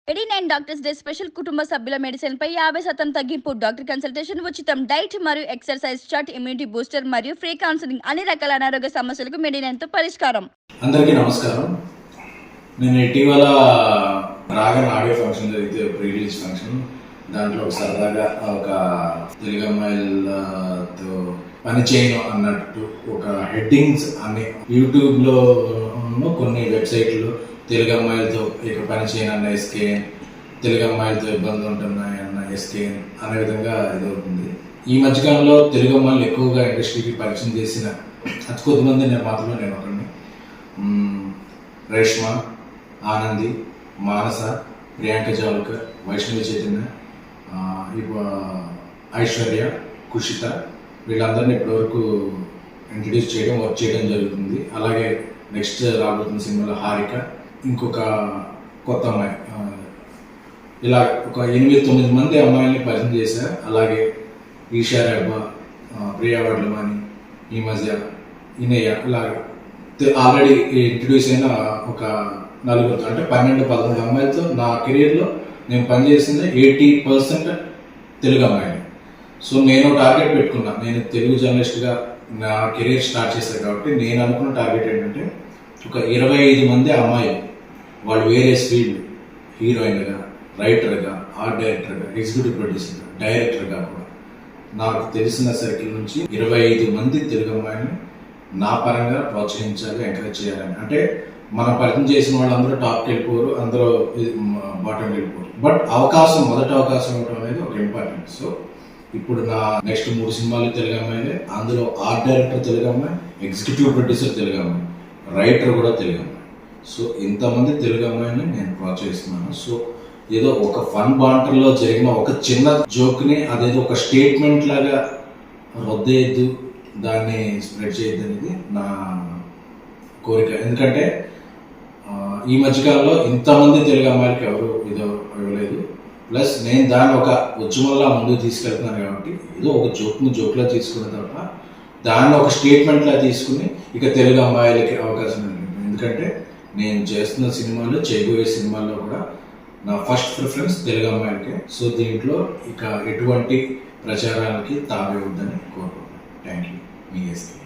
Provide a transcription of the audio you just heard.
89 doctors day special కుటుంబ సభ్యుల medicine పై 50% తగ్గింపు. డాక్టర్ కన్సల్టేషన్ ఉచితం. డైట్ మరియు ఎక్సర్సైజ్ చార్ట్, ఇమ్యూనిటీ బూస్టర్ మరియు ఫ్రీ కౌన్సిలింగ్. అన్ని రకాల అనారోగ్య సమస్యలకు మెడినైన్ తో పరిష్కారం. అందరికీ నమస్కారం. నేను ఇటీవల రాగన్ ఆడియో ఫంక్షన్ జరిగితే ప్రీ రిలీజ్ ఫంక్షన్, దాంట్లో సరదాగా ఒక తెలుగు అమ్మాయిలతో పని చేయను అన్నట్టు ఒక హెడ్డింగ్స్ అన్ని యూట్యూబ్లో కొన్ని వెబ్సైట్లు తెలుగు అమ్మాయిలతో ఇక పని చేయను అన్న ఎస్కేఎన్, తెలుగు అమ్మాయిలతో ఇబ్బందులు ఉంటున్నాయి అన్న ఎస్కేఎన్ అనే విధంగా ఇదవుతుంది. ఈ మధ్యకాలంలో తెలుగు అమ్మాయిలు ఎక్కువగా ఇండస్ట్రీకి పరిచయం చేసిన అతి కొద్దిమంది నిర్మాతలు నేను ఒకరిని. రేష్మ, ఆనంది, మానస, ప్రియాంక జావల్కర్, వైష్ణవి చైతన్య, ఐశ్వర్య, కుషిత, వీళ్ళందరినీ ఇప్పటివరకు ఇంట్రడ్యూస్ చేయడం, వర్క్ చేయడం జరుగుతుంది. అలాగే నెక్స్ట్ రాబోతున్న సినిమాలో హారిక, ఇంకొక కొత్త అమ్మాయి, ఇలా ఒక 8-9 మంది అమ్మాయిల్ని పరిచయం చేశారు. అలాగే ఈషా రెబ్బా, ప్రియా వడ్లమాని, ఈ మధ్య ఇనయ్య, ఇలాగ ఆల్రెడీ ఇంట్రడ్యూస్ అయిన ఒక 4 అంటే 12-11 అమ్మాయిలతో నా కెరీర్లో నేను పనిచేసింది 80% తెలుగు అమ్మాయిలు. సో నేను టార్గెట్ పెట్టుకున్నా, నేను తెలుగు జర్నలిస్ట్గా నా కెరీర్ స్టార్ట్ చేశాను కాబట్టి నేను అనుకున్న టార్గెట్ ఏంటంటే ఒక 25 మంది అమ్మాయిలు, వాళ్ళు వేరే ఫీల్డ్, హీరోయిన్గా, రైటర్గా, ఆర్ట్ డైరెక్టర్గా, ఎగ్జిక్యూటివ్ ప్రొడ్యూసర్గా, డైరెక్టర్గా కూడా నాకు తెలిసిన సర్కిల్ నుంచి 25 మంది తెలుగు అమ్మాయిని నా పరంగా ప్రోత్సహించాలి, ఎంకరేజ్ చేయాలని. అంటే మనం పరిచయం చేసిన వాళ్ళందరూ టాప్కి వెళ్ళిపోరు, అందరూ బాటంకి వెళ్ళిపోరు. బట్ మొదటి అవకాశం ఇవ్వడం అనేది ఒక ఇంపార్టెంట్. సో ఇప్పుడు నా నెక్స్ట్ 3 సినిమాలు తెలుగు అమ్మాయిలే. అందులో ఆర్ట్ డైరెక్టర్ తెలుగు అమ్మాయి, ఎగ్జిక్యూటివ్ ప్రొడ్యూసర్ తెలుగు అమ్మాయి, రైటర్ కూడా తెలుగు అమ్మాయి. సో ఇంతమంది తెలుగు అమ్మాయిని నేను ప్రోత్సహిస్తున్నాను. సో ఏదో ఒక ఫన్ బాంటర్లో జరిగిన ఒక చిన్న జోక్ని అదేదో ఒక స్టేట్మెంట్ లాగా రొద్దేయద్దు, దాన్ని స్ప్రెడ్ చేయొద్దు అనేది నా కోరిక. ఎందుకంటే ఈ మధ్యకాలంలో ఇంతమంది తెలుగు అమ్మాయిలకి ఎవరు ఇవ్వలేదు. ప్లస్ నేను దాన్ని ఒక ఉద్యమంలా ముందుకు తీసుకెళ్తున్నాను కాబట్టి ఏదో ఒక జోక్లా తీసుకున్న తప్ప దాన్ని ఒక స్టేట్మెంట్లా తీసుకుని ఇక తెలుగు అమ్మాయిలకి అవకాశం ఉంటుంది. ఎందుకంటే నేను చేస్తున్న సినిమాలు, చేయబోయే సినిమాల్లో కూడా నా ఫస్ట్ ప్రిఫరెన్స్ తెలుగు అమ్మాయిలకే. సో దీంట్లో ఇక ఎటువంటి ప్రచారాలకి తావివద్దని కోరుకుంటున్నాను. Thank you. మీ ఎస్కే.